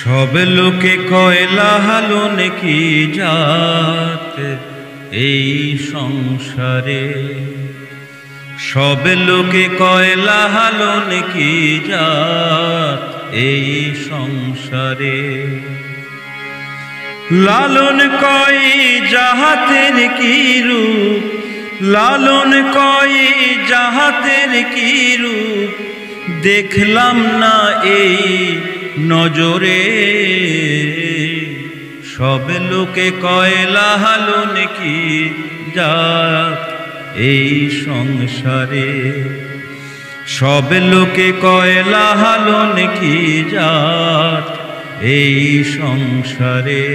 সব লোকে কয় লালন কি জাত এই সংসারে, সব লোকে কয় লালন কি জাত এই সংসারে। লালন কয় জাহাতের কি রূপ, লালন কয় জাহাতের কি রূপ, দেখলাম না এই নজরে। সব লোকে কয় লালন কি জাত এই সংসারে, সব লোকে কয় লালন কি জাত এই সংসারে।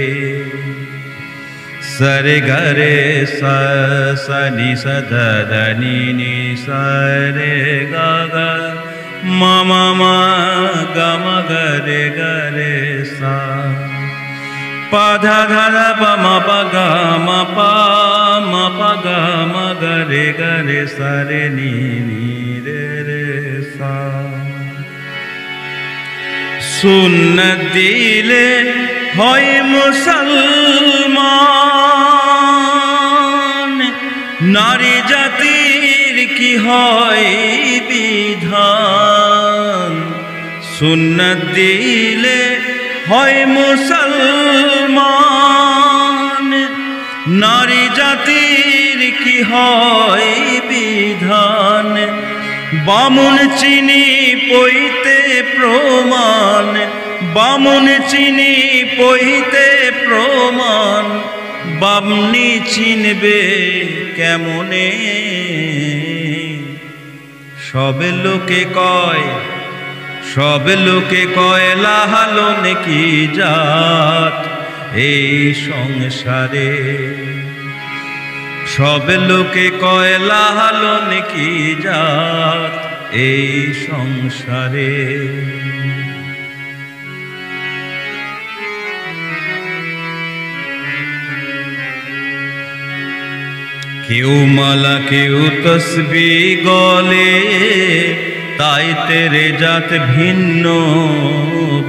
সরে গরে সনি সদনি নি সরে গা মা মা গম গরে গরে সা পাধা ধা পা মা পা গা মা পা মা পা গা মা গরে গরে সরে নি নি রে রে সা। সুন্নত দিলে হয় মুসলমান, নারী জাতির কি হয় বিধান। সুন্নত দিলে হয় মুসলমান, নারী জাতির কি হয় বিধান। বামুন চিনি পইতে প্রমাণ, বামুন চিনি পইতে প্রমাণ, বামনি চিনবে কেমনে। সব লোকে কয়, সব লোকে কয় লালন কি জাত এই সংসারে, সব লোকে কয় লালন কি জাত এই সংসারে। কেউ মালা কেউ তসবি গলে, তাই তেরে জাত ভিন্ন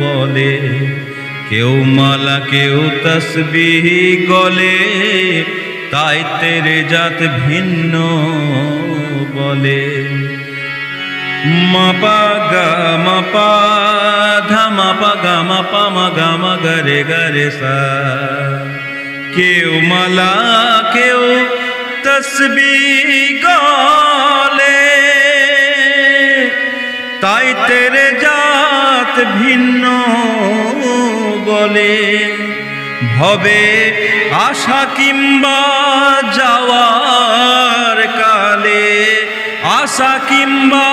বলে। কেউ মালা কেউ তসবি গলে, তাই তেরে জাত ভিন্ন বলে। মাপা গা মাপা ধা মাপা গা মাপা মা গা মা গরে গরে সা। কেউ মালা কেউ তসবি গলে, তাই তেরে জাত ভিন্ন বলে। ভবে আশা কিংবা যাওয়ার কালে, আশা কিংবা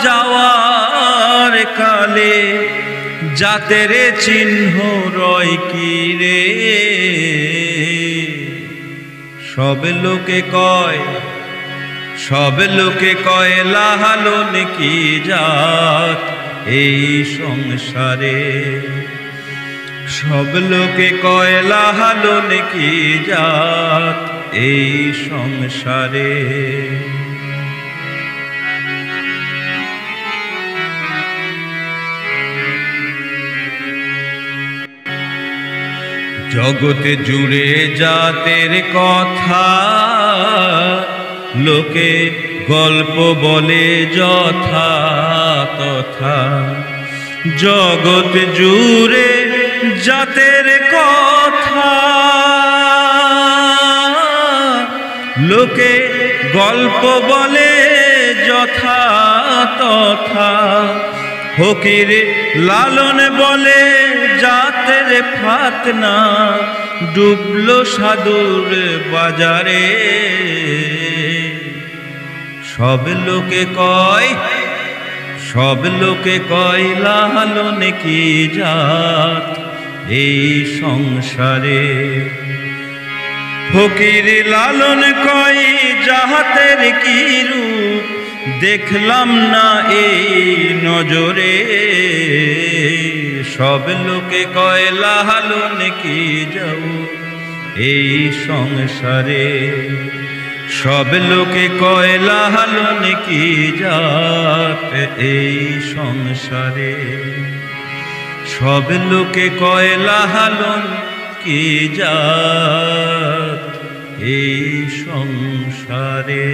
যাওয়ার কালে, জাতের চিহ্ন রয় কি রে। সব লোকে কয়, সব লোকে কয় লালন কি জাত এই সংসারে, সব লোকে কয় লালন কি জাত এই সংসারে। জগতে জুড়ে জাতের কথা, লোকে গল্প বলে যথা তথা। জগৎ জুড়ে জাতের কথা, লোকে গল্প বলে যথা তথা। ফকির লালন বলে জাতের ফাতনা, ডুবলো সাধুর বাজারে। সব লোকে কয়, সব লোকে কয় লালন কি জাত এই সংসারে। ফকির লালন কয় জাহাতের কি রূপ, দেখলাম না এই নজরে। সব লোকে কয় লালন কি যাও এই সংসারে, সব লোকে কয় লালন কি জাত এই সংসারে। সব লোকে কয় লাহালন কি জাত এই সংসারে।